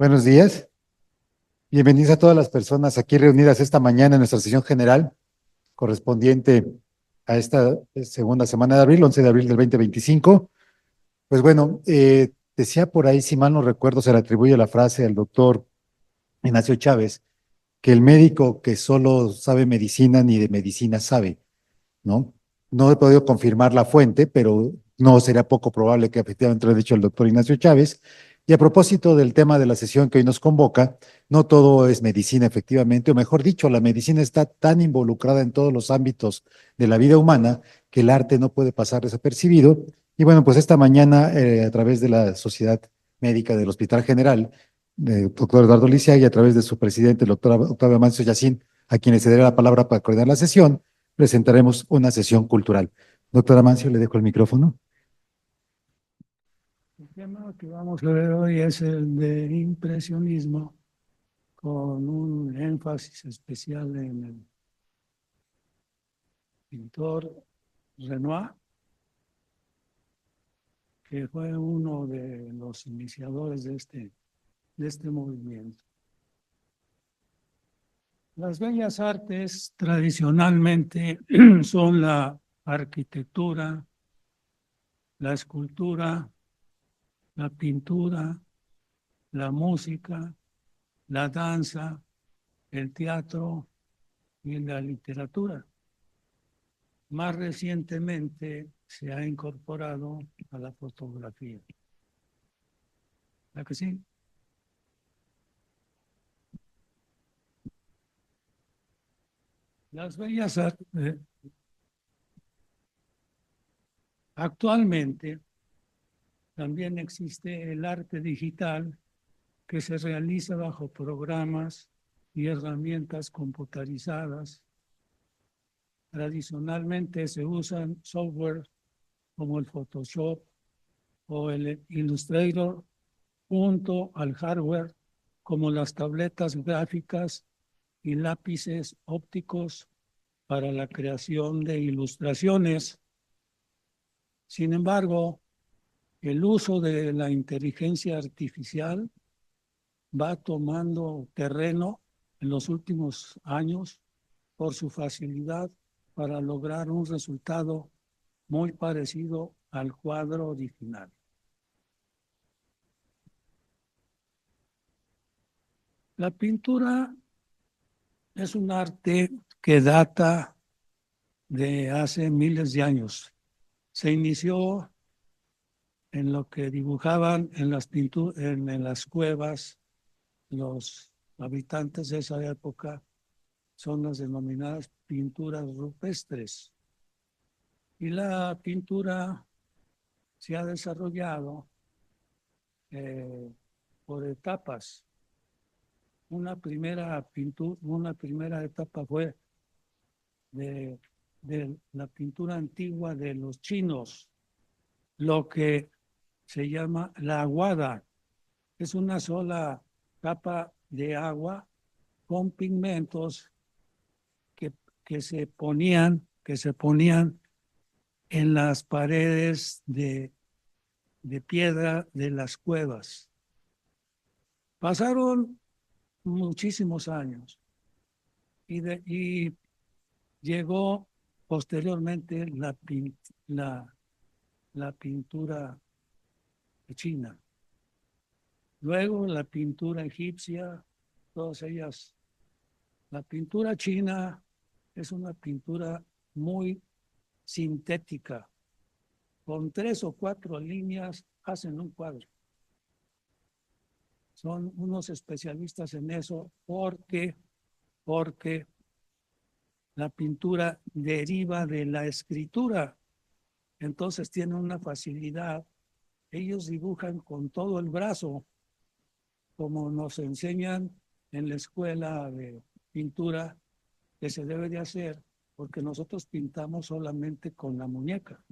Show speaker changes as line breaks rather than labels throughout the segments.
Buenos días. Bienvenidos a todas las personas aquí reunidas esta mañana en nuestra sesión general correspondiente a esta segunda semana de abril, 11 de abril del 2025. Pues bueno, decía por ahí, si mal no recuerdo, se le atribuye la frase al doctor Ignacio Chávez, que el médico que solo sabe medicina ni de medicina sabe, ¿no? No he podido confirmar la fuente, pero no sería poco probable que efectivamente lo haya dicho el doctor Ignacio Chávez. Y a propósito del tema de la sesión que hoy nos convoca, no todo es medicina, efectivamente, o mejor dicho, la medicina está tan involucrada en todos los ámbitos de la vida humana que el arte no puede pasar desapercibido. Y bueno, pues esta mañana, a través de la Sociedad Médica del Hospital General, doctor Eduardo Lisiaga, y a través de su presidente, el doctor Octavio Amancio Yacín, a quienes se dará la palabra para coordinar la sesión, presentaremos una sesión cultural. Doctora Mancio, le dejo el micrófono.
El tema que vamos a ver hoy es el de impresionismo, con un énfasis especial en el pintor Renoir, que fue uno de los iniciadores de este movimiento. Las bellas artes tradicionalmente son la arquitectura, la escultura, la pintura, la música, la danza, el teatro y la literatura. Más recientemente se ha incorporado a la fotografía. ¿Verdad que sí? Las bellas artes, actualmente también existe el arte digital que se realiza bajo programas y herramientas computarizadas. Tradicionalmente se usan software como el Photoshop o el Illustrator junto al hardware como las tabletas gráficas y lápices ópticos para la creación de ilustraciones. Sin embargo, el uso de la inteligencia artificial va tomando terreno en los últimos años por su facilidad para lograr un resultado muy parecido al cuadro original. La pintura es un arte que data de hace miles de años. Se inició en lo que dibujaban en las cuevas los habitantes de esa época, son las denominadas pinturas rupestres. Y la pintura se ha desarrollado eh, por etapas. Una primera etapa fue de, de la pintura antigua de los chinos, lo que se llama la aguada. Es una sola capa de agua con pigmentos que, que se ponían en las paredes de piedra de las cuevas. Pasaron muchísimos años y llegó posteriormente la, la pintura china. Luego la pintura egipcia, todas ellas. La pintura china es una pintura muy sintética. Con 3 o 4 líneas hacen un cuadro. Son unos especialistas en eso porque la pintura deriva de la escritura. Entonces tienen una facilidad. Ellos dibujan con todo el brazo, como nos enseñan en la escuela de pintura que se debe de hacer, porque nosotros pintamos solamente con la muñeca.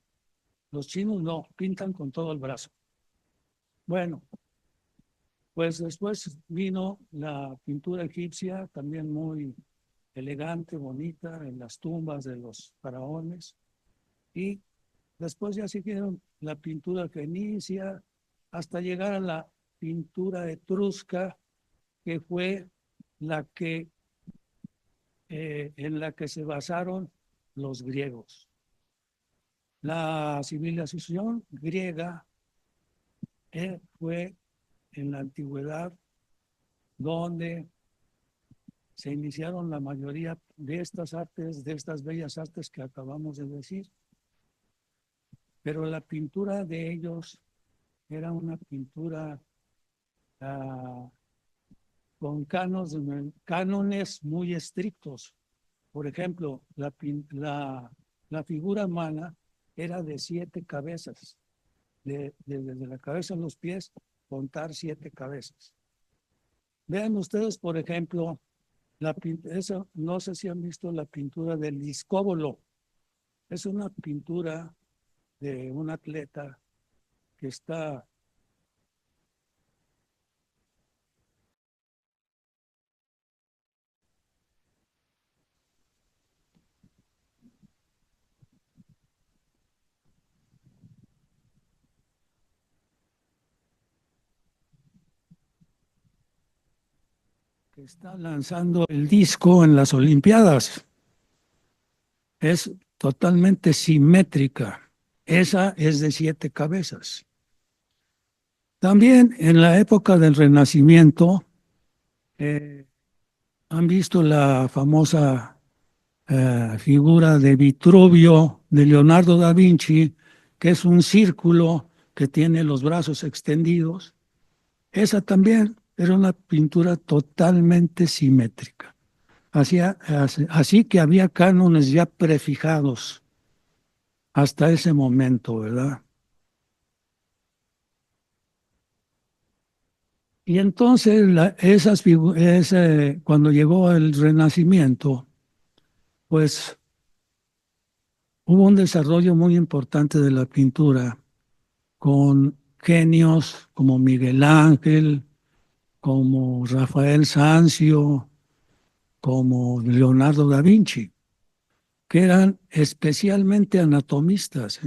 Los chinos no, pintan con todo el brazo. Bueno, pues después vino la pintura egipcia, también muy elegante, bonita, en las tumbas de los faraones. Y después ya siguieron la pintura fenicia, hasta llegar a la pintura etrusca, que fue la que en la que se basaron los griegos. La civilización griega fue en la antigüedad donde se iniciaron la mayoría de estas artes, de estas bellas artes que acabamos de decir. Pero la pintura de ellos era una pintura uh, con cánones muy estrictos. Por ejemplo, la figura humana era de 7 cabezas. Desde la cabeza a los pies, contar 7 cabezas. Vean ustedes, por ejemplo, eso, no sé si han visto la pintura del discóbolo. Es una pintura de un atleta que está lanzando el disco en las Olimpiadas. Es totalmente simétrica. Esa es de 7 cabezas. También en la época del Renacimiento han visto la famosa figura de Vitruvio de Leonardo da Vinci, que es un círculo que tiene los brazos extendidos. Esa también era una pintura totalmente simétrica. Así que había cánones ya prefijados hasta ese momento, ¿verdad? Y entonces cuando llegó el Renacimiento, pues hubo un desarrollo muy importante de la pintura con genios como Miguel Ángel, como Rafael Sanzio, como Leonardo da Vinci, que eran especialmente anatomistas.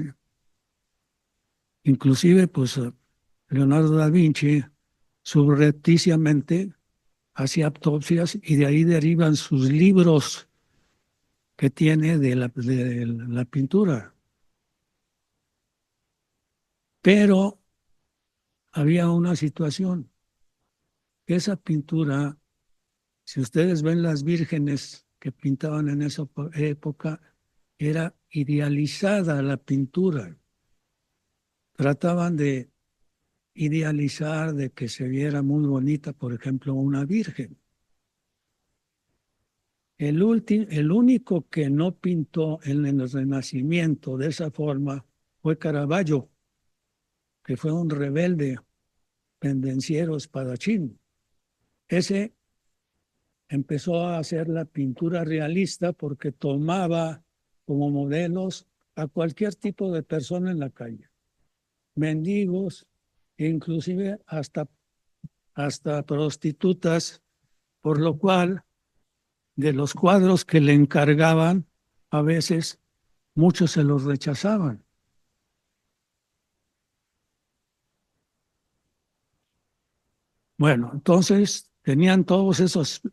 Inclusive, pues Leonardo da Vinci subrepticiamente hacía autopsias y de ahí derivan sus libros que tiene de la pintura. Pero había una situación, que esa pintura, si ustedes ven las vírgenes que pintaban en esa época, era idealizada la pintura. Trataban de idealizar, de que se viera muy bonita, por ejemplo, una virgen. El único que no pintó en el Renacimiento de esa forma fue Caravaggio, que fue un rebelde, pendenciero, espadachín. Ese empezó a hacer la pintura realista porque tomaba como modelos a cualquier tipo de persona en la calle, mendigos, inclusive hasta prostitutas, por lo cual de los cuadros que le encargaban, a veces muchos se los rechazaban. Bueno, entonces tenían todos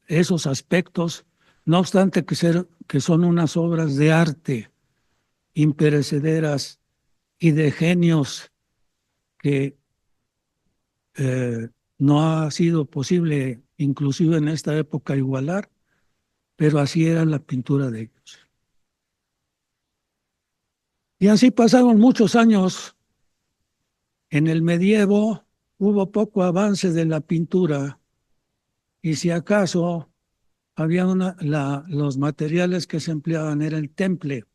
esos aspectos, no obstante que son unas obras de arte imperecederas y de genios que no ha sido posible, inclusive en esta época, igualar, pero así era la pintura de ellos. Y así pasaron muchos años. En el medievo hubo poco avance de la pintura y si acaso había los materiales que se empleaban era el temple,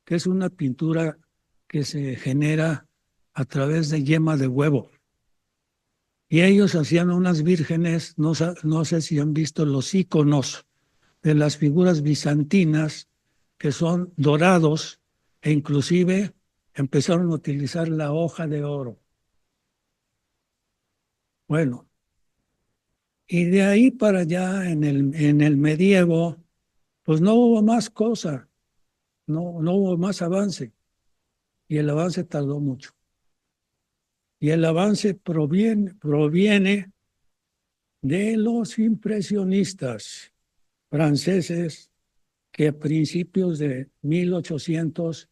que es una pintura que se genera a través de yema de huevo. Y ellos hacían unas vírgenes, no sé si han visto los íconos de las figuras bizantinas, que son dorados, e inclusive empezaron a utilizar la hoja de oro. Bueno, y de ahí para allá en el medievo, pues no hubo más cosa, no hubo más avance, y el avance tardó mucho. Y el avance proviene de los impresionistas franceses que a principios de 1800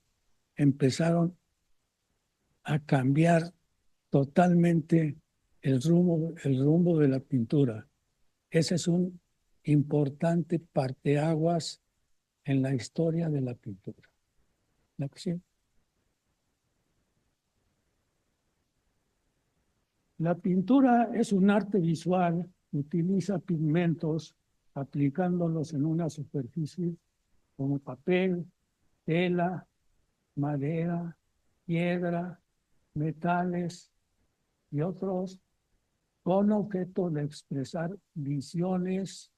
empezaron a cambiar totalmente el rumbo de la pintura. Ese es un importante parteaguas en la historia de la pintura. ¿La que sí? La pintura es un arte visual, utiliza pigmentos aplicándolos en una superficie como papel, tela, madera, piedra, metales y otros, con objeto de expresar visiones,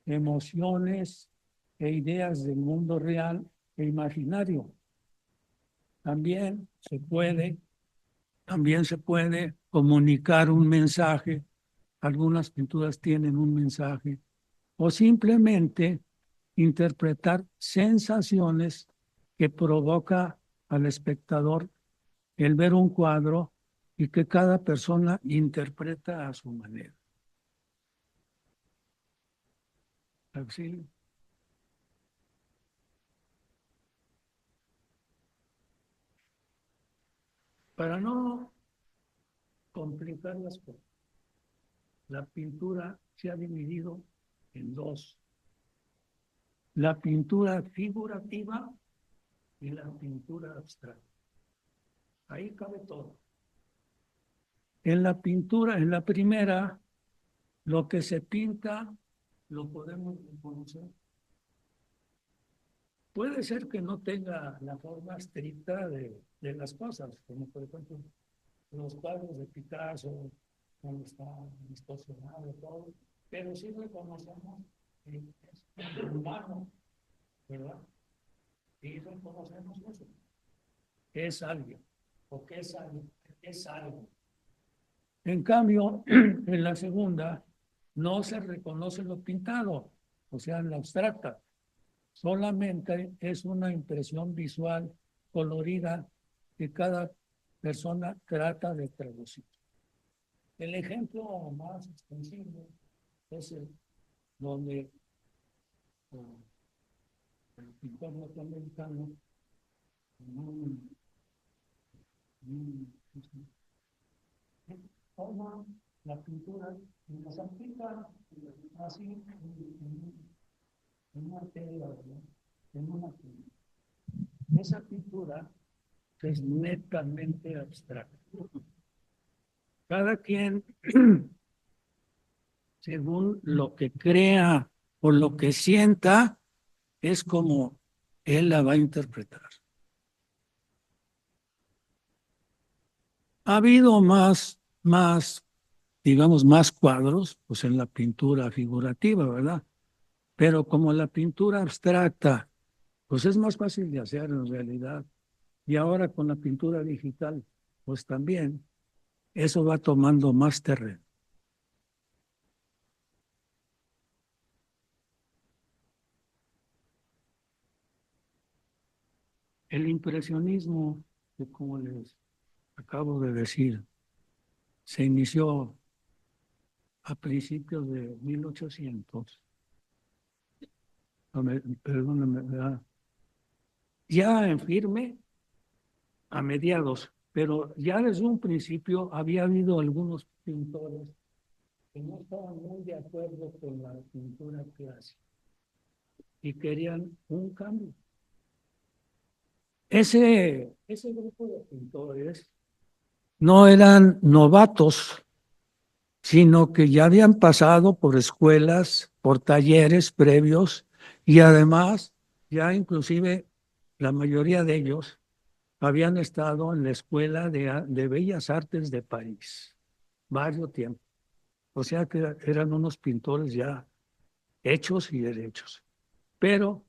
emociones e ideas del mundo real e imaginario. También se puede comunicar un mensaje. Algunas pinturas tienen un mensaje, o simplemente interpretar sensaciones que provoca al espectador el ver un cuadro y que cada persona interpreta a su manera. Auxilio. Para no complicar las cosas, la pintura se ha dividido en dos: la pintura figurativa y la pintura abstracta. Ahí cabe todo. En la pintura, en la primera, lo que se pinta lo podemos reconocer. Puede ser que no tenga la forma estricta de las cosas, como por ejemplo los cuadros de Picasso, donde está distorsionado todo, pero sí reconocemos que es humano, ¿verdad? Y reconocemos eso, que es alguien, o que es algo. En cambio, en la segunda, no se reconoce lo pintado, o sea, en la abstracta. Solamente es una impresión visual colorida que cada persona trata de traducir. El ejemplo más extensible es donde el pintor norteamericano toma la pintura y las aplica así en una tela, ¿no? En una pintura. Esa pintura es netamente abstracta. Cada quien, según lo que crea o lo que sienta, es como él la va a interpretar. Ha habido digamos, más cuadros, pues en la pintura figurativa, ¿verdad? Pero como la pintura abstracta, pues es más fácil de hacer en realidad. Y ahora con la pintura digital, pues también eso va tomando más terreno. El impresionismo, que como les acabo de decir, se inició a principios de 1800. Perdóname, ¿verdad? Ya en firme a mediados, pero ya desde un principio había habido algunos pintores que no estaban muy de acuerdo con la pintura clásica y querían un cambio. Ese grupo de pintores no eran novatos, sino que ya habían pasado por escuelas, por talleres previos y además ya inclusive la mayoría de ellos habían estado en la Escuela de Bellas Artes de París varios tiempos. O sea que eran unos pintores ya hechos y derechos, pero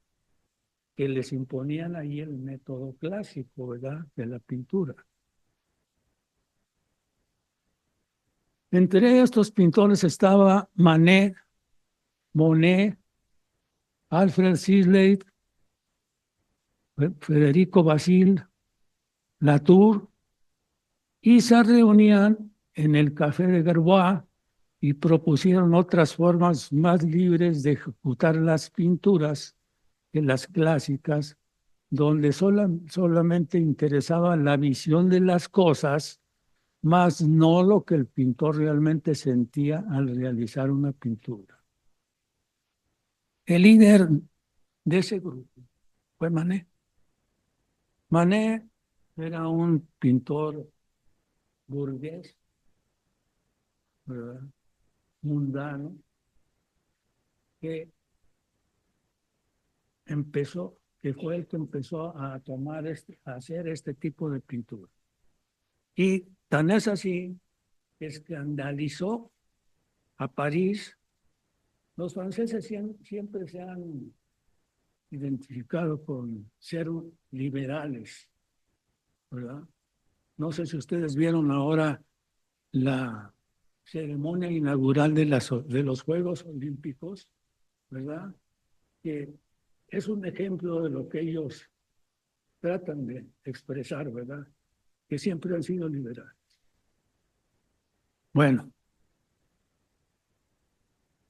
que les imponían ahí el método clásico, ¿verdad?, de la pintura. Entre estos pintores estaba Manet, Monet, Alfred Sisley, Federico Basil, Latour, y se reunían en el Café de Gerbois y propusieron otras formas más libres de ejecutar las pinturas que las clásicas, donde solamente interesaba la visión de las cosas, más no lo que el pintor realmente sentía al realizar una pintura. El líder de ese grupo fue Manet. Manet era un pintor burgués, ¿verdad?, mundano, que fue el que empezó a a hacer este tipo de pintura. Y tan es así que escandalizó a París. Los franceses siempre se han identificado con ser liberales, ¿verdad? No sé si ustedes vieron ahora la ceremonia inaugural de los Juegos Olímpicos, ¿verdad? Que es un ejemplo de lo que ellos tratan de expresar, ¿verdad? Que siempre han sido liberales. Bueno,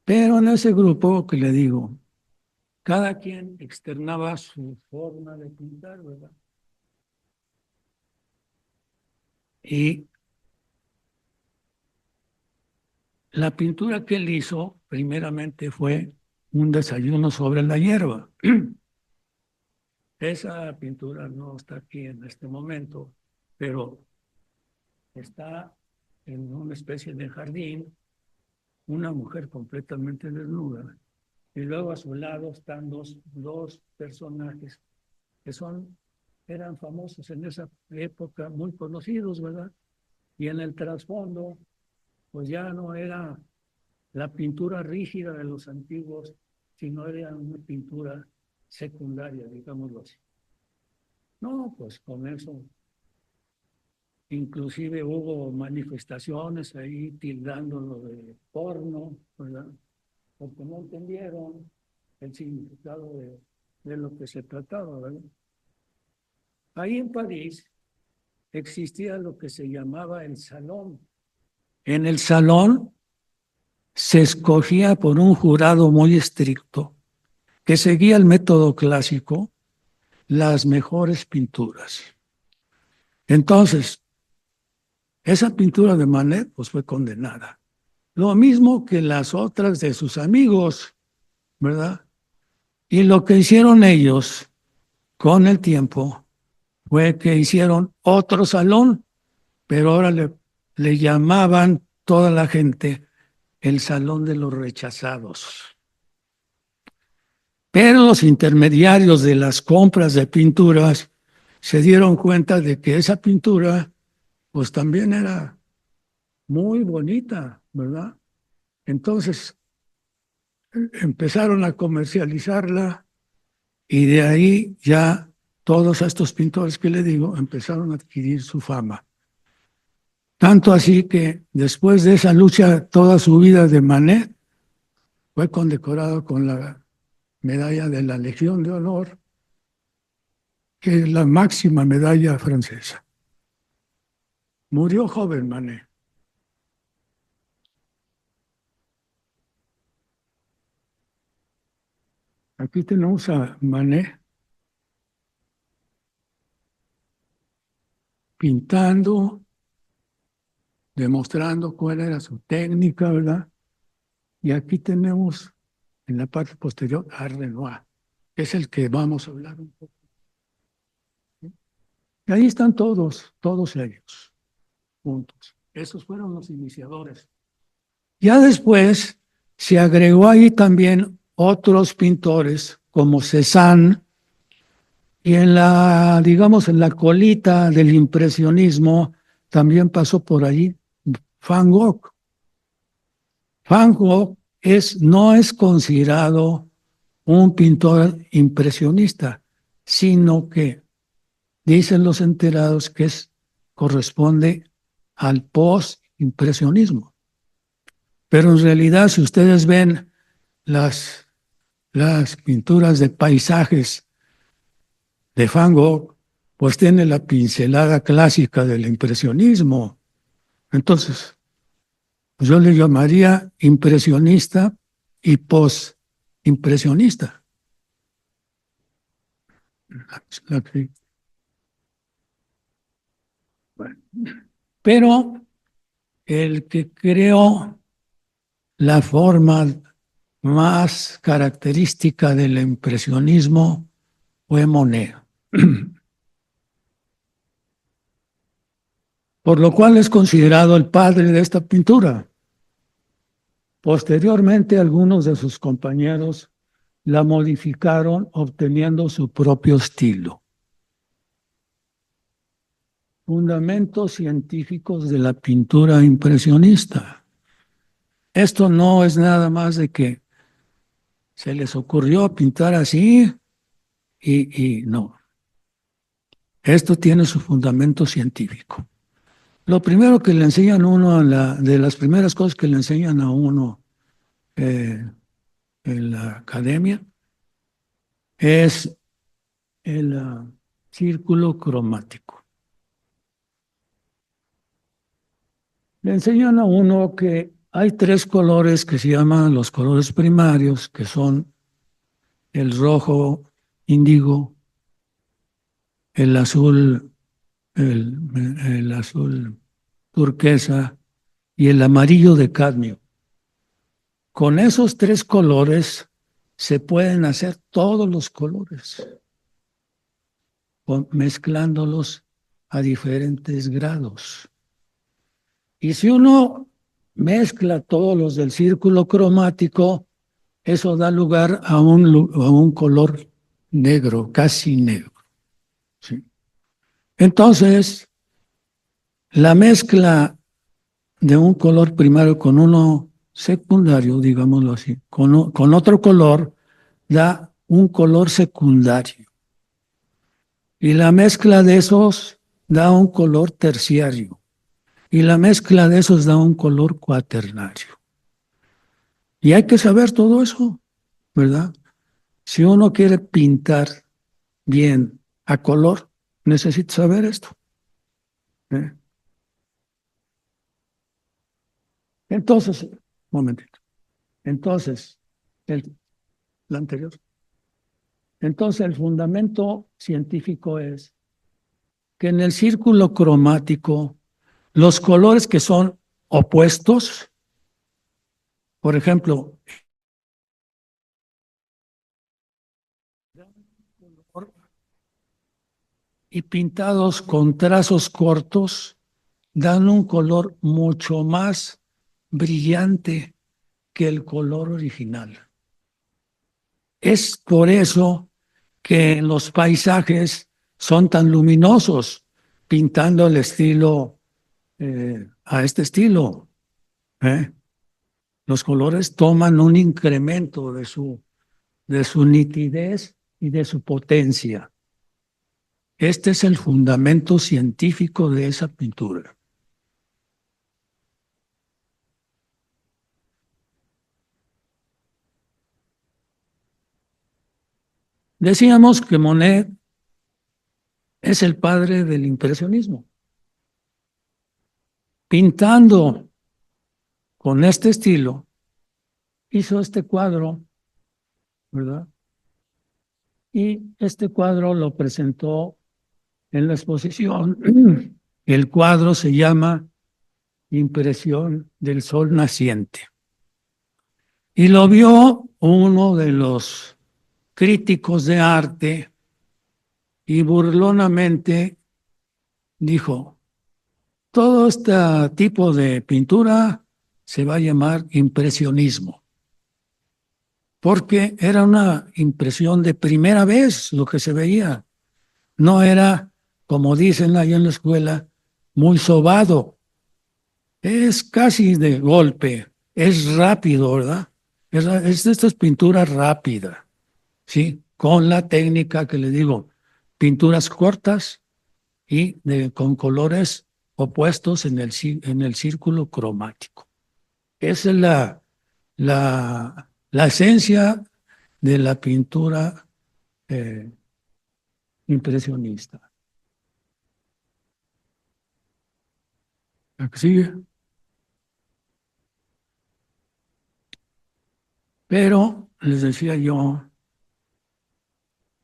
pero en ese grupo que le digo, cada quien externaba su forma de pintar, ¿verdad? Y la pintura que él hizo, primeramente, fue un desayuno sobre la hierba. Esa pintura no está aquí en este momento, pero está en una especie de jardín, una mujer completamente desnuda, y luego a su lado están dos personajes que eran famosos en esa época, muy conocidos, ¿verdad? Y en el trasfondo, pues ya no era la pintura rígida de los antiguos, sino era una pintura secundaria, digámoslo así. No, pues con eso, inclusive hubo manifestaciones ahí tildándolo de porno, ¿verdad? Porque no entendieron el significado de lo que se trataba, ¿verdad? Ahí en París existía lo que se llamaba el salón. En el salón se escogía por un jurado muy estricto que seguía el método clásico las mejores pinturas. Entonces, esa pintura de Manet pues fue condenada. Lo mismo que las otras de sus amigos, ¿verdad? Y lo que hicieron ellos con el tiempo fue que hicieron otro salón, pero ahora le llamaban toda la gente el Salón de los Rechazados. Pero los intermediarios de las compras de pinturas se dieron cuenta de que esa pintura pues también era muy bonita, ¿verdad? Entonces empezaron a comercializarla y de ahí ya todos estos pintores que le digo empezaron a adquirir su fama. Tanto así que después de esa lucha toda su vida de Manet fue condecorado con la medalla de la Legión de Honor, que es la máxima medalla francesa. Murió joven Manet. Aquí tenemos a Manet pintando, demostrando cuál era su técnica, ¿verdad? Y aquí tenemos en la parte posterior a Renoir, que es el que vamos a hablar un poco. Y ahí están todos ellos juntos. Esos fueron los iniciadores. Ya después se agregó ahí también otros pintores como Cézanne, y digamos, en la colita del impresionismo también pasó por allí Van Gogh. Van Gogh no es considerado un pintor impresionista, sino que dicen los enterados que corresponde al post-impresionismo. Pero en realidad, si ustedes ven las pinturas de paisajes de Van Gogh, pues tiene la pincelada clásica del impresionismo. Entonces, yo le llamaría impresionista y post-impresionista. Pero el que creó la forma más característica del impresionismo fue Monet, por lo cual es considerado el padre de esta pintura. Posteriormente, algunos de sus compañeros la modificaron obteniendo su propio estilo. Fundamentos científicos de la pintura impresionista. Esto no es nada más de que se les ocurrió pintar así y no. Esto tiene su fundamento científico. Lo primero que le enseñan a uno, de las primeras cosas que le enseñan a uno en la academia, es el círculo cromático. Le enseñan a uno que hay tres colores que se llaman los colores primarios, que son el rojo índigo, el azul, el azul turquesa y el amarillo de cadmio. Con esos tres colores se pueden hacer todos los colores, mezclándolos a diferentes grados. Y si uno mezcla todos los del círculo cromático, eso da lugar a un color negro, casi negro. ¿Sí? Entonces, la mezcla de un color primario con uno secundario, digámoslo así, con otro color, da un color secundario. Y la mezcla de esos da un color terciario. Y la mezcla de esos da un color cuaternario. Y hay que saber todo eso, ¿verdad? Si uno quiere pintar bien a color, necesita saber esto. ¿Eh? Entonces, un momentito. Entonces, la anterior. Entonces, el fundamento científico es que en el círculo cromático, los colores que son opuestos, por ejemplo, y pintados con trazos cortos, dan un color mucho más brillante que el color original. Es por eso que los paisajes son tan luminosos, pintando el estilo, a este estilo. ¿Eh? Los colores toman un incremento de su nitidez y de su potencia. Este es el fundamento científico de esa pintura. Decíamos que Monet es el padre del impresionismo. Pintando con este estilo, hizo este cuadro, ¿verdad? Y este cuadro lo presentó en la exposición. El cuadro se llama Impresión del Sol Naciente. Y lo vio uno de los críticos de arte y burlonamente dijo, todo este tipo de pintura se va a llamar impresionismo, porque era una impresión de primera vez lo que se veía. No era, como dicen ahí en la escuela, muy sobado. Es casi de golpe, es rápido, ¿verdad? Es de estas pinturas rápidas, ¿sí? Con la técnica que le digo, pinturas cortas y con colores opuestos en el círculo cromático. Esa es la esencia de la pintura eh, impresionista. ¿La que sigue? Pero les decía yo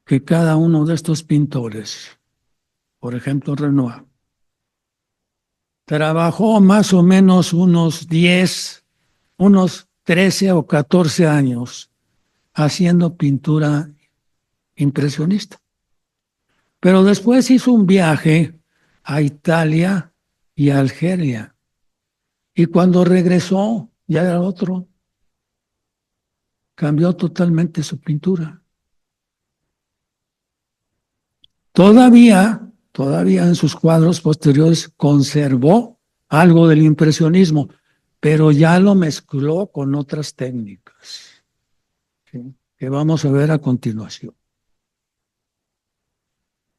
que cada uno de estos pintores, por ejemplo Renoir, trabajó más o menos unos 13 o 14 años haciendo pintura impresionista. Pero después hizo un viaje a Italia y a Algeria. Y cuando regresó, ya era otro, cambió totalmente su pintura. Todavía en sus cuadros posteriores conservó algo del impresionismo, pero ya lo mezcló con otras técnicas, ¿sí?, que vamos a ver a continuación.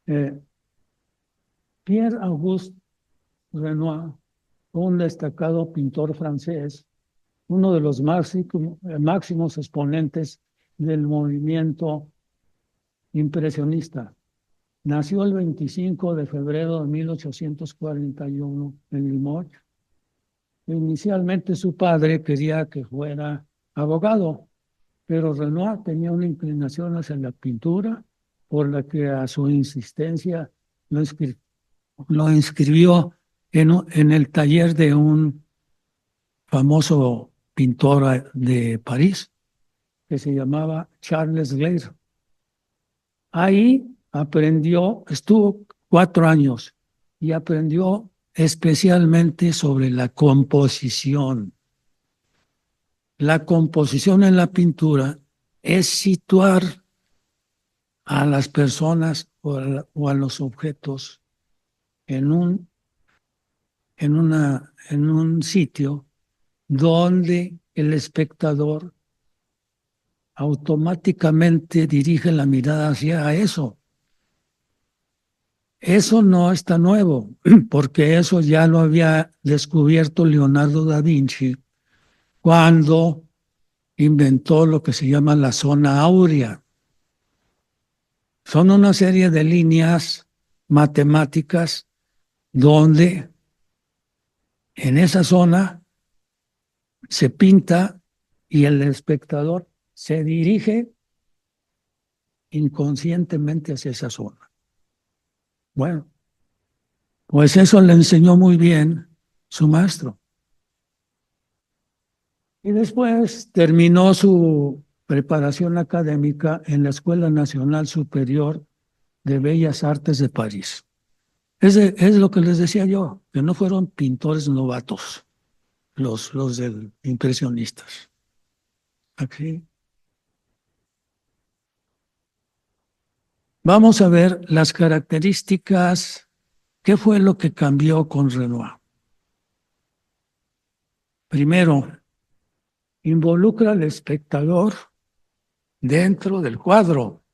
Eh, Pierre-Auguste Renoir, un destacado pintor francés, uno de los máximos exponentes del movimiento impresionista. Nació el 25 de febrero de 1841 en Limoges. Inicialmente su padre quería que fuera abogado, pero Renoir tenía una inclinación hacia la pintura, por la que a su insistencia lo, lo inscribió en el taller de un famoso pintor de París que se llamaba Charles Gleyre. Ahí aprendió, estuvo 4 años y aprendió especialmente sobre la composición. La composición en la pintura es situar a las personas o a los objetos en en un sitio donde el espectador automáticamente dirige la mirada hacia eso. Eso no está nuevo, porque eso ya lo había descubierto Leonardo da Vinci cuando inventó lo que se llama la zona áurea. Son una serie de líneas matemáticas donde en esa zona se pinta y el espectador se dirige inconscientemente hacia esa zona. Bueno, pues eso le enseñó muy bien su maestro. Y después terminó su preparación académica en la Escuela Nacional Superior de Bellas Artes de París. Es lo que les decía yo, que no fueron pintores novatos los del impresionistas. Aquí. Vamos a ver las características. ¿Qué fue lo que cambió con Renoir? Primero, involucra al espectador dentro del cuadro,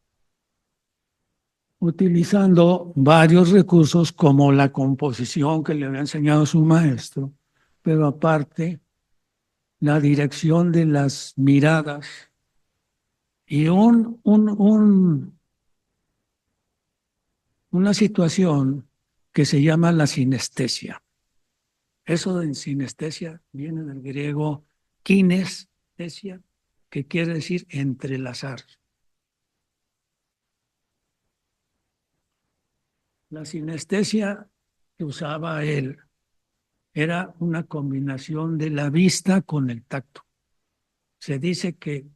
utilizando varios recursos como la composición que le había enseñado su maestro, pero aparte la dirección de las miradas y una situación que se llama la sinestesia. Eso de sinestesia viene del griego kinestesia, que quiere decir entrelazar. La sinestesia que usaba él era una combinación de la vista con el tacto. Se dice que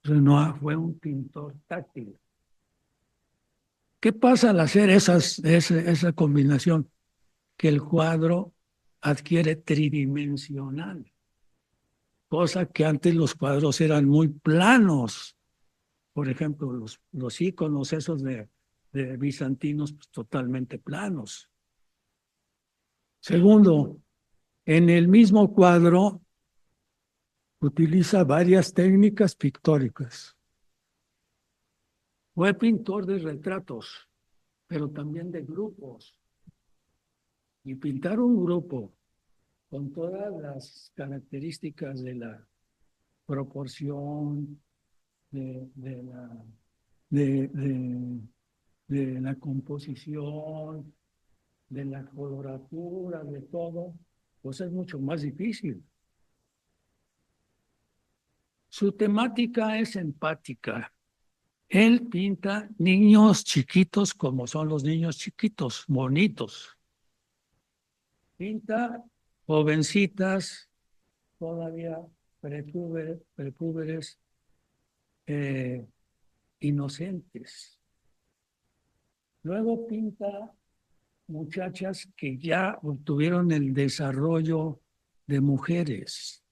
Renoir fue un pintor táctil. ¿Qué pasa al hacer esa combinación? Que el cuadro adquiere tridimensional, cosa que antes los cuadros eran muy planos. Por ejemplo, los íconos esos de bizantinos, pues, totalmente planos. Segundo, en el mismo cuadro utiliza varias técnicas pictóricas. Fue pintor de retratos, pero también de grupos. Y pintar un grupo con todas las características de la proporción, de de- de la composición, de la coloratura, de todo, pues es mucho más difícil. Su temática es empática. Él pinta niños chiquitos como son los niños chiquitos, bonitos. Pinta jovencitas, todavía prepúberes, inocentes. Luego pinta muchachas que ya obtuvieron el desarrollo de mujeres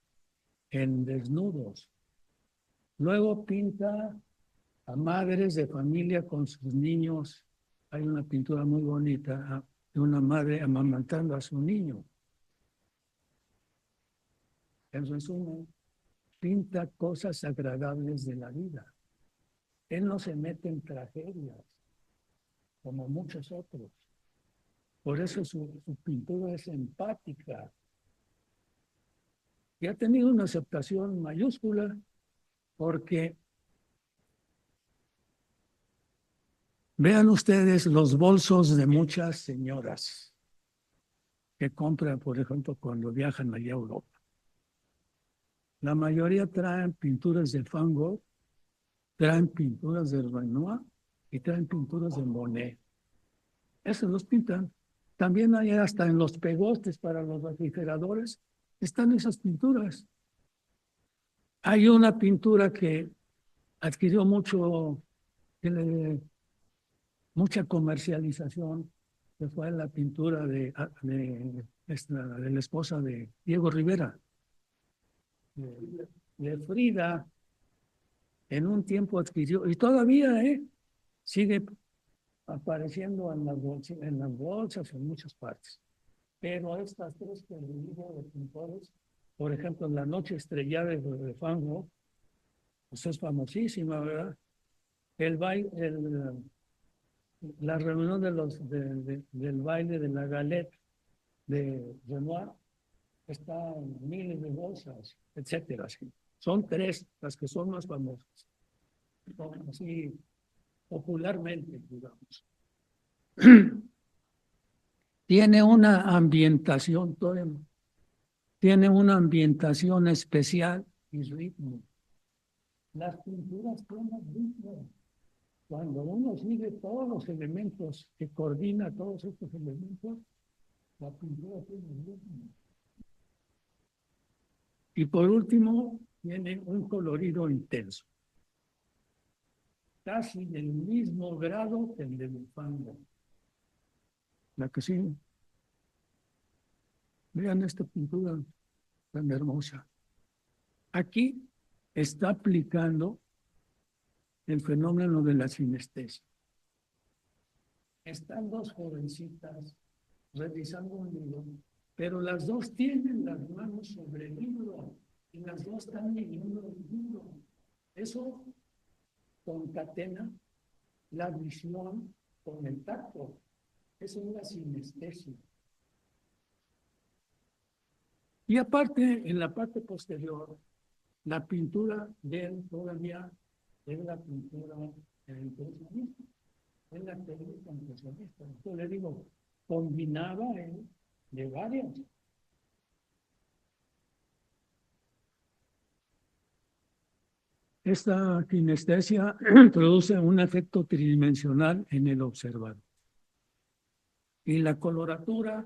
en desnudos. Luego pinta a madres de familia con sus niños. Hay una pintura muy bonita de una madre amamantando a su niño. En resumen, pinta cosas agradables de la vida. Él no se mete en tragedias, como muchos otros. Por eso su pintura es empática. Y ha tenido una aceptación mayúscula, porque vean ustedes los bolsos de muchas señoras que compran, por ejemplo, cuando viajan allá a Europa. La mayoría traen pinturas de Van Gogh, traen pinturas de Renoir y traen pinturas de Monet. Esos los pintan. También hay hasta en los pegotes para los refrigeradores, están esas pinturas. Hay una pintura que adquirió mucha comercialización, que fue la pintura de la esposa de Diego Rivera, de Frida. En un tiempo adquirió, y todavía sigue apareciendo en las bolsas, en muchas partes. Pero estas tres que le digo de pintores, por ejemplo, La Noche Estrellada de Van Gogh, pues es famosísima, ¿verdad? La reunión del baile de la Galette de Renoir está en miles de bolsas, etcétera. ¿Sí? Son tres las que son más famosas, así popularmente, digamos. Tiene una ambientación especial y ritmo. Las pinturas tienen ritmo. Cuando uno sigue todos los elementos, que coordina todos estos elementos, la pintura tiene ritmo. Y por último, tiene un colorido intenso, casi del mismo grado que el de Van. La que sí, vean esta pintura tan hermosa. Aquí está aplicando el fenómeno de la sinestesia. Están dos jovencitas revisando un libro, pero las dos tienen las manos sobre el libro y las dos están leyendo el libro. Eso concatena la visión con el tacto. Eso es la sinestesia. Y aparte, en la parte posterior, la pintura de él todavía es la pintura del impresionismo, es la técnica impresionista. Yo le digo, combinaba él de varias. Esta kinestesia produce un efecto tridimensional en el observador. Y la coloratura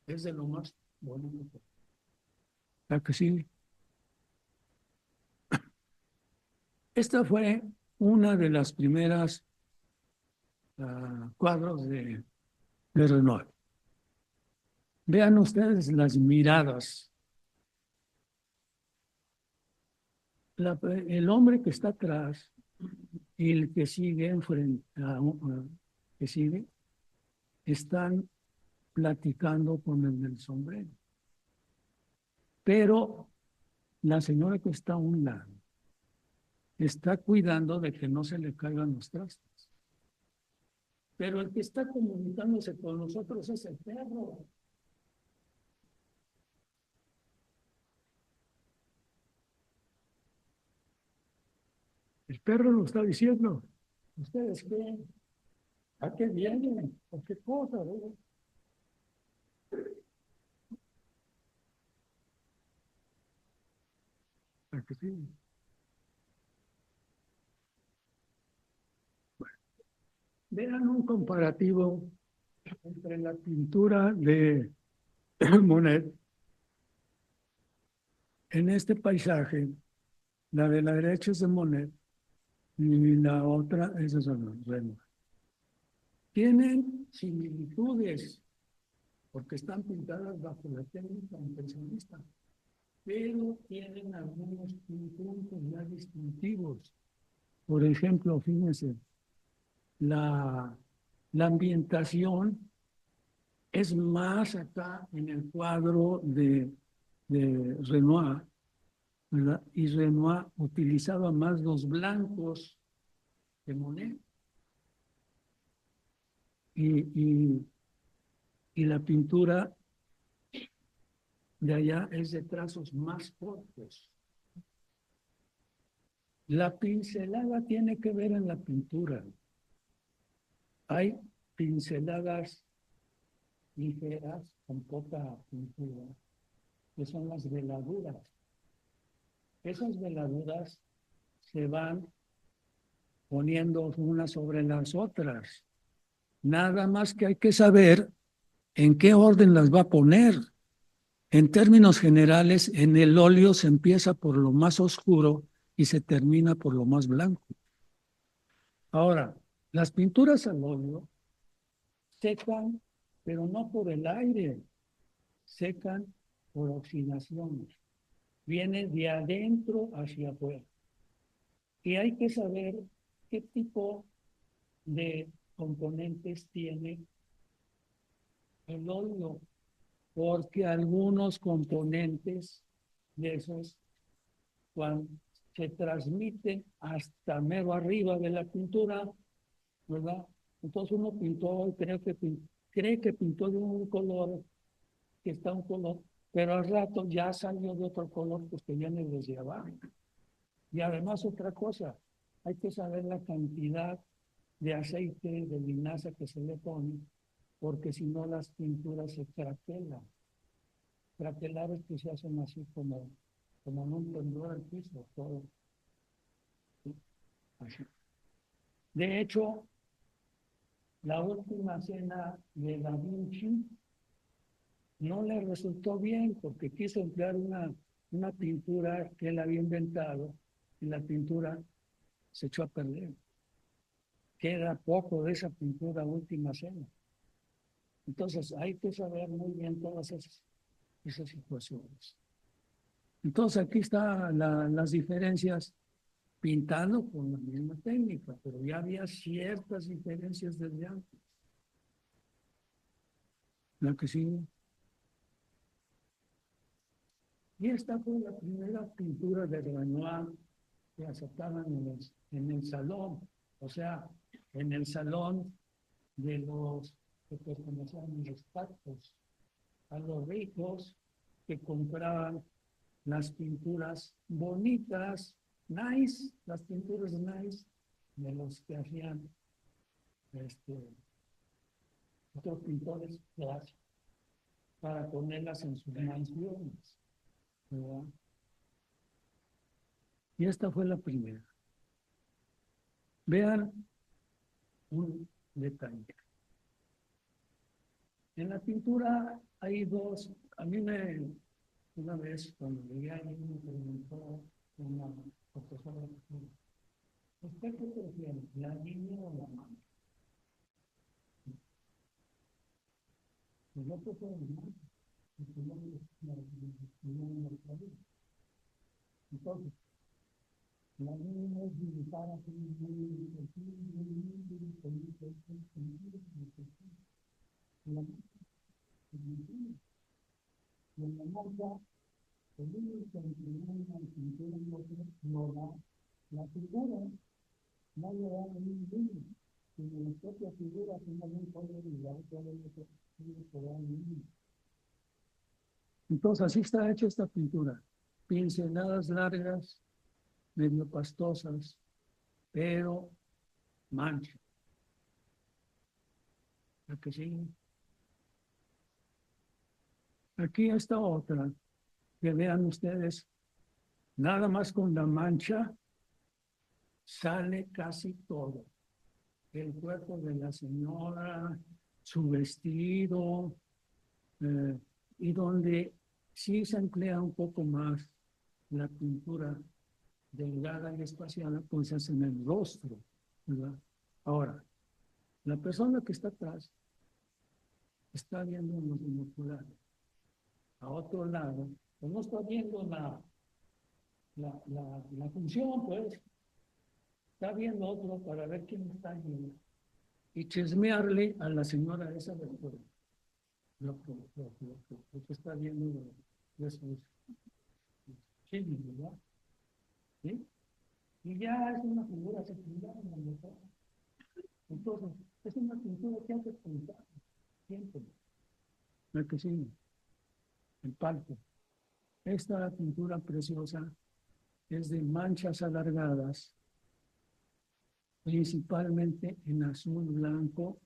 es de lo más bonito. La que sigue. Esta fue una de las primeras cuadros de Renoir. Vean ustedes las miradas. El hombre que está atrás y el que sigue enfrente, que sigue, están platicando con el del sombrero. Pero la señora que está a un lado está cuidando de que no se le caigan los trastes. Pero el que está comunicándose con nosotros es el perro. El perro lo está diciendo. ¿Ustedes qué? ¿A qué vienen? ¿O qué cosa? que sí. Vean un comparativo entre la pintura de Monet en este paisaje. La de la derecha es de Monet y la otra es de Renoir. Tienen similitudes porque están pintadas bajo la técnica impresionista, pero tienen algunos puntos ya distintivos. Por ejemplo, fíjense, la ambientación es más acá en el cuadro de Renoir, ¿verdad? Y Renoir utilizaba más los blancos que Monet. Y, y la pintura de allá es de trazos más cortos. La pincelada tiene que ver en la pintura. Hay pinceladas ligeras con poca pintura, que son las veladuras. Esas veladuras se van poniendo unas sobre las otras. Nada más que hay que saber en qué orden las va a poner. En términos generales, en el óleo se empieza por lo más oscuro y se termina por lo más blanco. Ahora, las pinturas al óleo secan, pero no por el aire, secan por oxidación. Viene de adentro hacia afuera. Y hay que saber qué tipo de componentes tiene el óleo, porque algunos componentes de esos, cuando se transmiten hasta mero arriba de la pintura, ¿verdad? Entonces uno pintó, cree que pintó de un color, que está un color, pero al rato ya salió de otro color, pues que viene desde abajo. Y además otra cosa, hay que saber la cantidad de aceite de linaza que se le pone, porque si no las pinturas se craquelan. Craquelar es que se hacen así como en un temblor al piso, todo. ¿Sí? Así. De hecho, la última cena de Da Vinci no le resultó bien porque quiso emplear una pintura que él había inventado y la pintura se echó a perder. Queda poco de esa pintura última cena. Entonces hay que saber muy bien todas esas situaciones. Entonces aquí están las diferencias pintando con la misma técnica, pero ya había ciertas diferencias desde antes. La que sigue. Y esta fue la primera pintura de Renoir que aceptaban en el salón, o sea, en el salón de los que pertenecían a los pactos, a los ricos que compraban las pinturas bonitas, nice, las pinturas nice, de los que hacían otros pintores clásicos para ponerlas en sus mansiones, ¿verdad? Y esta fue la primera. Vean un detalle. En la pintura hay dos, una vez cuando llegué ahí me preguntó una profesora, ¿usted qué prefiere, la línea o la mano? Pues yo prefiero la mano, porque no me gusta. Entonces, la línea es dibujar así muy y en la marca, el único que una pintura y otro no da la figura, no le da ningún límite. Si la propia figura tiene algún color y la otra no da ningún. Entonces así está hecha esta pintura. Pinceladas largas, medio pastosas, pero mancha. La que sigue. Aquí está otra, que vean ustedes Nada más con la mancha sale casi todo. El cuerpo de la señora, su vestido, y donde sí se emplea un poco más la pintura delgada y espaciada, pues es en el rostro, ¿verdad? Ahora, la persona que está atrás está viendo en los binoculares. A otro lado, pues no está viendo la función, pues, está viendo otro para ver quién está allí y chismearle a la señora esa de lo que está viendo de esos chismes, ¿verdad? ¿Sí? Y ya es una figura secundaria, ¿no? Entonces, es una pintura que hace pensar siempre. ¿No es que sí? El palco. Esta pintura preciosa es de manchas alargadas, principalmente en azul, blanco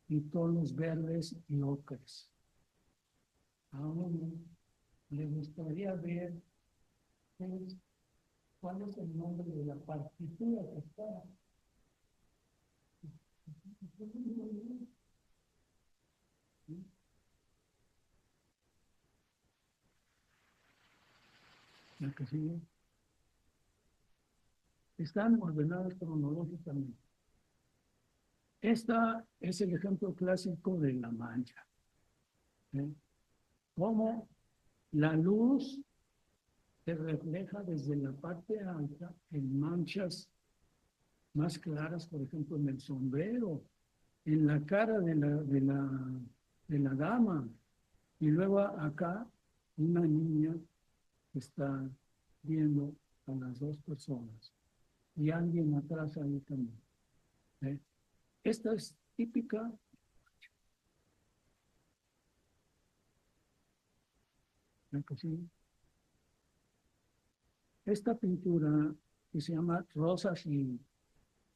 y tonos verdes y ocres. A uno le gustaría ver cuál es el nombre de la partitura que está. ¿No es que sí? Están ordenadas cronológicamente. Esta es el ejemplo clásico de la mancha. ¿Eh? Cómo la luz se refleja desde la parte alta en manchas más claras, por ejemplo, en el sombrero, en la cara de la dama. Y luego acá una niña está viendo a las dos personas y alguien atrás ahí también. ¿Eh? Esta es típica. ¿No que sí? Esta pintura que se llama Rosas y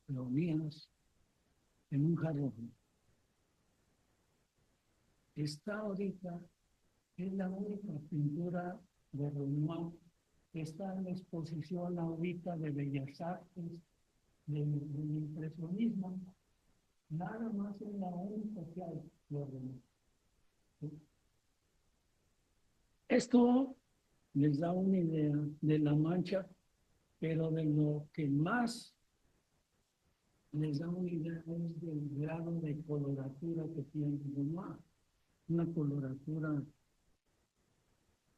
Peonías en un jarrón está ahorita, es la única pintura de Renoir que está en la exposición ahorita de Bellas Artes, del impresionismo. Nada más es la única que hay de Renoir. ¿Sí? Esto les da una idea de la mancha, pero de lo que más les da una idea es del grado de coloratura que tiene Renoir. Una coloratura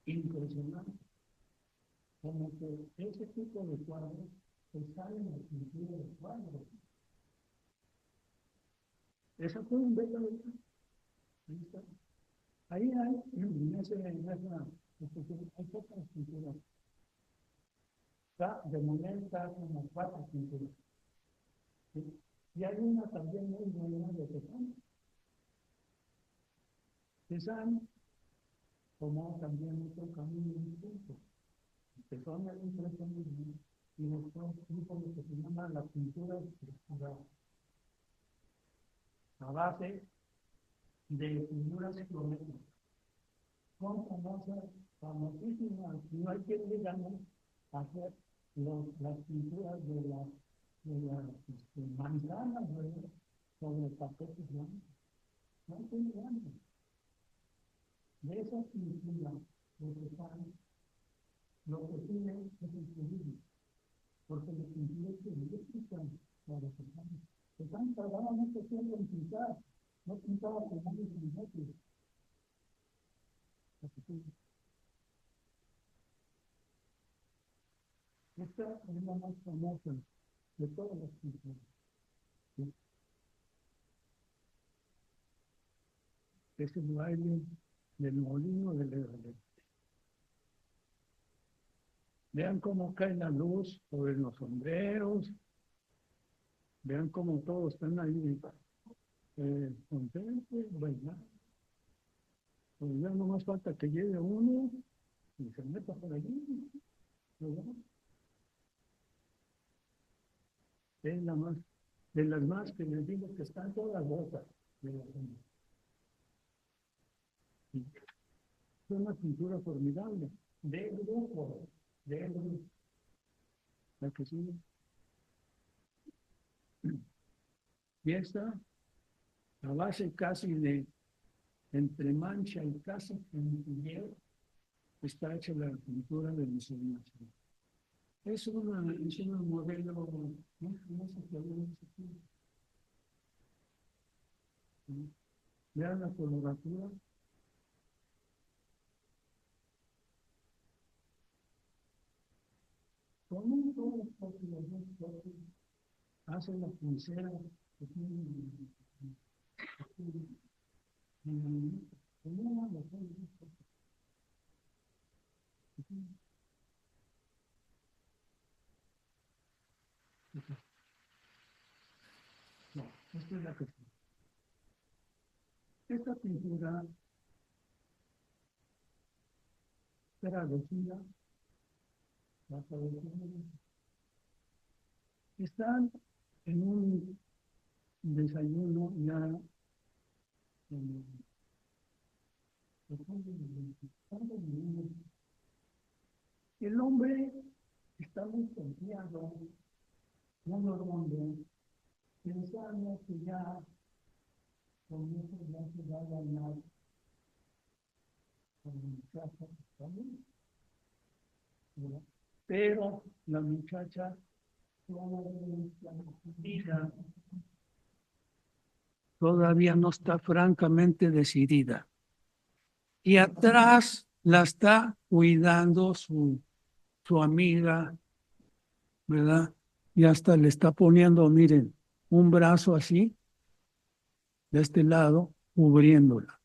impresionante. Como que ese tipo de cuadros que sale en la pintura de cuadros. Esa fue un bella de ahí está. Ahí hay, hay pocas pinturas. De momento está como 4 pinturas. ¿Sí? Y hay una también muy buena de Cézanne. Cézanne tomó también otro camino muy punto. Empezó en el impresionismo y después hizo lo que se llama la pintura estructural, a base de figuras geométricas. Son famosísimas, no hay quien digamos hacer las pinturas de las manzanas, ¿verdad? Sobre tapetes blancos. No hay quien digamos. De esas pinturas, lo que están, lo que tienen es el turismo, porque las pinturas que necesitan para los que están tardaban mucho tiempo en pintar, no pintaba como un cinemático. Esta es la más famosa de todas las pinturas. ¿Sí? Es el baile del molino del Ebrard. Vean cómo cae la luz sobre los sombreros, vean cómo todos están ahí contentos, bailando. Pues ya no más falta que llegue uno y se meta por allí, ¿verdad? Es la más, de las más que les digo que están todas botas de la gente. Es una pintura formidable, de grupo, de grupo. La que sigue. Y esta, la base casi de entre mancha y casi puntilleo, está hecha la pintura de los hermanos. Es un modelo, no sé qué es. Vean la coloratura. Con un solo toque, los dos toques, hacen la pulsera que tiene no, esta es la que esta pintura era elegida, la están en un desayuno ya en el hombre está muy confiado, no lo rompe, pensando que ya con eso ya se va a ganar con la muchacha, ¿también? Pero la muchacha todavía no está francamente decidida. Y atrás la está cuidando su amiga, ¿verdad? Y hasta le está poniendo, miren, un brazo así, de este lado, cubriéndola.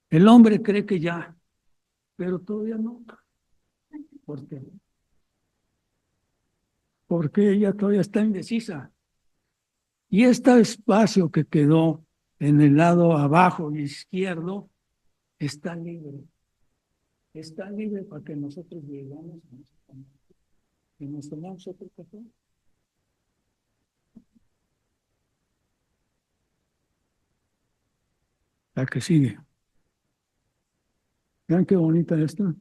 El hombre cree que ya, pero todavía no. ¿Por qué? Porque ella todavía está indecisa. Y este espacio que quedó en el lado abajo izquierdo está libre. Está libre para que nosotros llegamos y nos tomamos otro café. La que sigue. Vean qué bonita esta.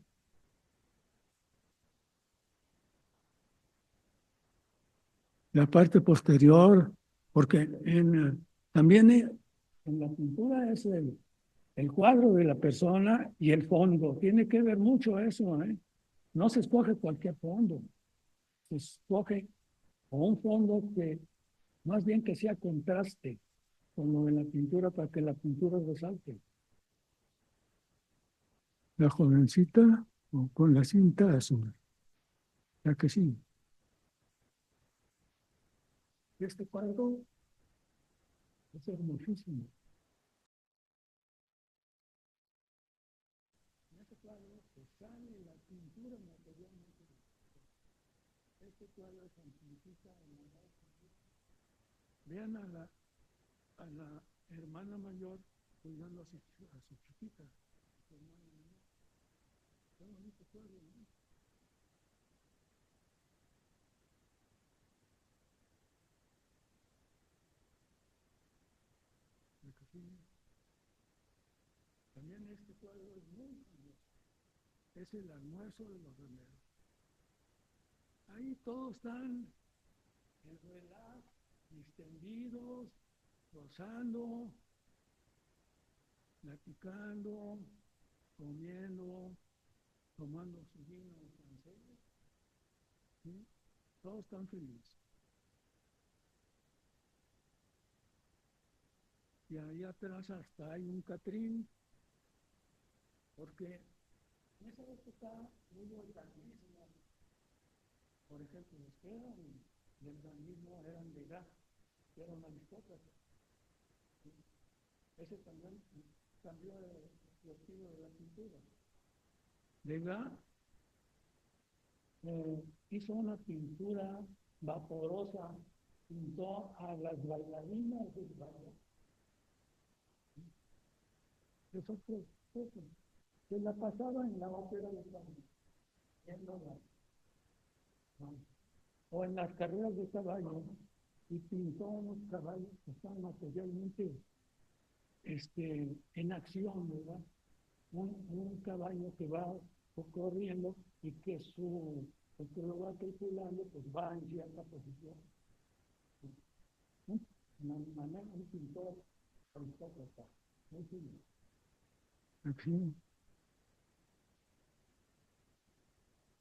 La parte posterior, porque también en la pintura es el cuadro de la persona y el fondo. Tiene que ver mucho eso, ¿eh? No se escoge cualquier fondo. Se escoge un fondo que más bien que sea contraste con lo de la pintura para que la pintura resalte. La jovencita con la cinta azul. La que sí. Este cuadro es hermosísimo. En este cuadro se sale la pintura materialmente. Este cuadro simplifica en la base. Vean a la hermana mayor cuidando a su chiquita. Su hermana mayor. Qué bonito cuadro, ¿no? También este cuadro es muy famoso. Es el almuerzo de los remeros. Ahí todos están en relax, distendidos, gozando, platicando, comiendo, tomando su vino francés. ¿Sí? Todos están felices. Y ahí atrás hasta hay un Catrín, porque en esa época hubo el organismo. Por ejemplo, los que eran del organismo eran de Degas, que eran aristócratas. ¿Sí? Ese también cambió el estilo de la pintura. Degas hizo una pintura vaporosa, pintó a las bailarinas del baile. Eso fue eso. Se la pasaba en la ópera de París, o en las carreras de caballo, y pintó unos caballos que están materialmente en acción, ¿verdad? Un caballo que va corriendo y que su Porque lo va calculando, pues va en cierta posición. De manera un pintor aristócrata. Aquí.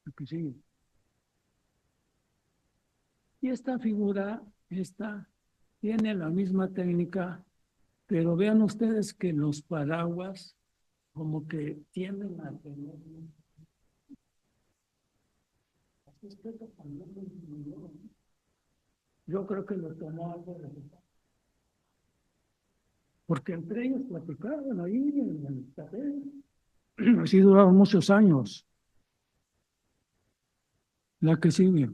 Aquí sigue. Y esta figura, esta, tiene la misma técnica, pero vean ustedes que los paraguas como que tienden a tener... Yo creo que lo tomó algo de... Porque entre ellos platicaban ahí en el café. Así duraron muchos años. La que sigue.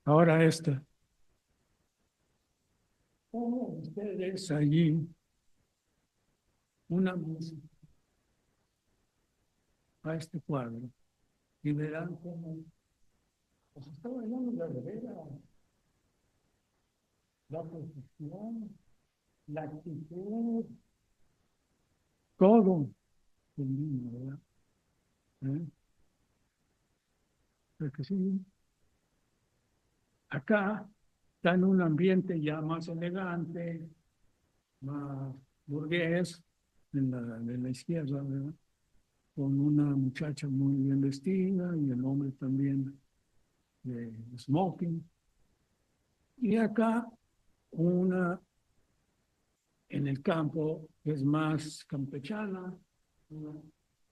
Ahora esta. Pongan ustedes allí una música a este cuadro y verán cómo pues está bailando la revera, la posición, la actitud, todo el niño, ¿verdad? Porque sí, acá está en un ambiente ya más elegante, más burgués, de la izquierda, ¿verdad? Con una muchacha muy bien vestida y el hombre también de smoking. Y acá una en el campo que es más campechana, una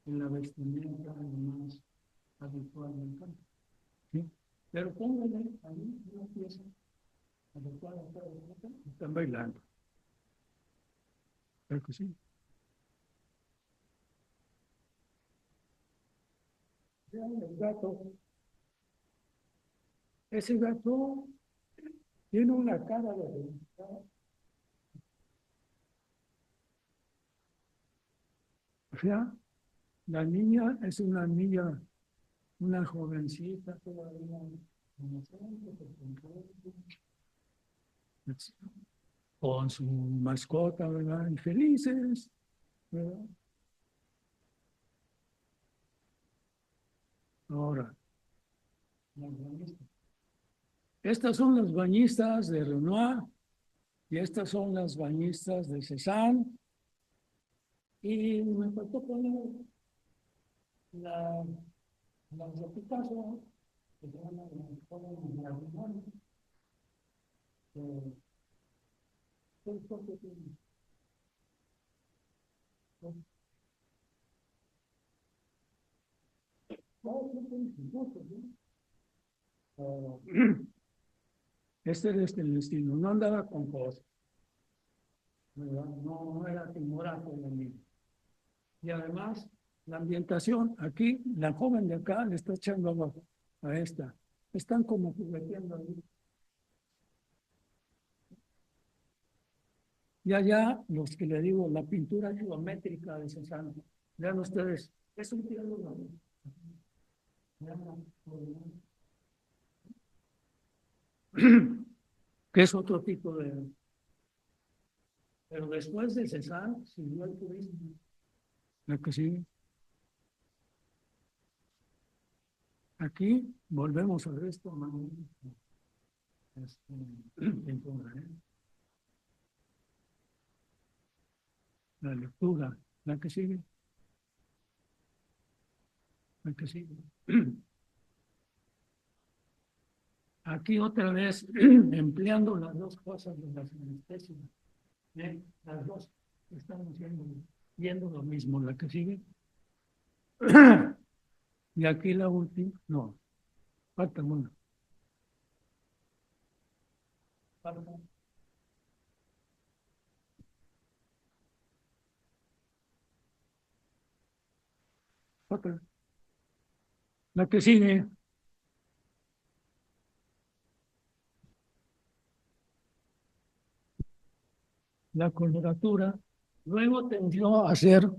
en la vestimenta más habitual del campo. ¿Sí? Pero póngale ahí una pieza adecuada para el campo, están bailando. Creo que sí. Vean el gato. Ese gato tiene una cara de felicidad. O sea, la niña es una niña, una jovencita todavía, con su mascota, ¿verdad? Y felices, ¿verdad? Ahora, estas son las bañistas de Renoir y estas son las bañistas de Cézanne. Y me faltó poner las de Picasso, que se llaman la Renoir. Este es el estilo, no andaba con cosas, no era timorato de mí. Y además, la ambientación, aquí, la joven de acá le está echando agua a esta. Están como jugueteando ahí. Y allá, los que le digo, la pintura geométrica de Cézanne. Vean ustedes, es un triángulo. Que es otro tipo de... Pero después de Cézanne, siguió el turismo. La que sigue. Aquí volvemos a ver esto, pintura, ¿eh? La lectura, la que sigue. La que sigue. Aquí otra vez empleando las dos cosas de la sinestesia. Las dos estamos viendo lo mismo, la que sigue. Y aquí la última, no, falta una. Falta. Otra. La que sigue. La coloratura. Luego tendió a ser,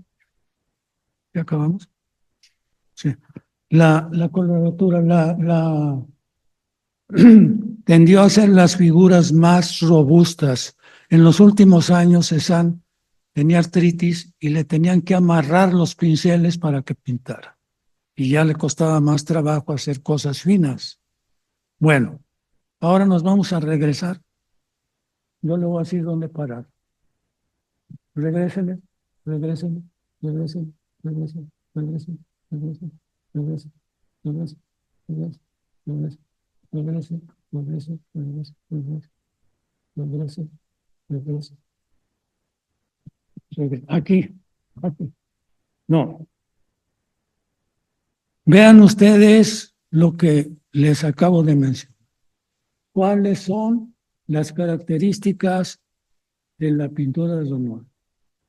¿ya acabamos? Sí. La coloratura, tendió a ser las figuras más robustas. En los últimos años, Cézanne tenía artritis y le tenían que amarrar los pinceles para que pintara. y ya le costaba más trabajo hacer cosas finas. Bueno, ahora nos vamos a regresar. Yo le voy a decir dónde parar. Regrésele, regrésele, regrésele, regrésele, regrésele, regrésele, regrésele, regrésele, regrésele, regrésele, regrésele, regrésele, regrésele, regrésele, regrésele, regrésele, regrésele. Aquí, aquí. No. Vean ustedes lo que les acabo de mencionar. ¿Cuáles son las características de la pintura de Renoir?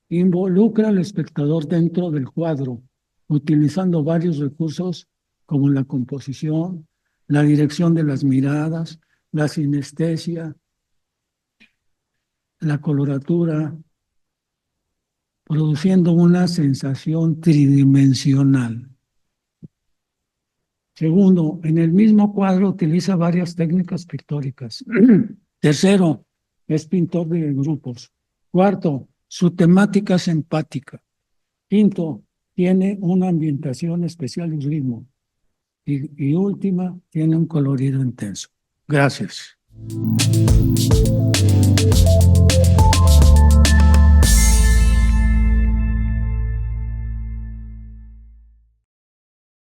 Involucra al espectador dentro del cuadro, utilizando varios recursos como la composición, la dirección de las miradas, la sinestesia, la coloratura, produciendo una sensación tridimensional. Segundo, en el mismo cuadro utiliza varias técnicas pictóricas. Tercero, es pintor de grupos. Cuarto, su temática es empática. Quinto, tiene una ambientación especial y ritmo. Y última, tiene un colorido intenso. Gracias.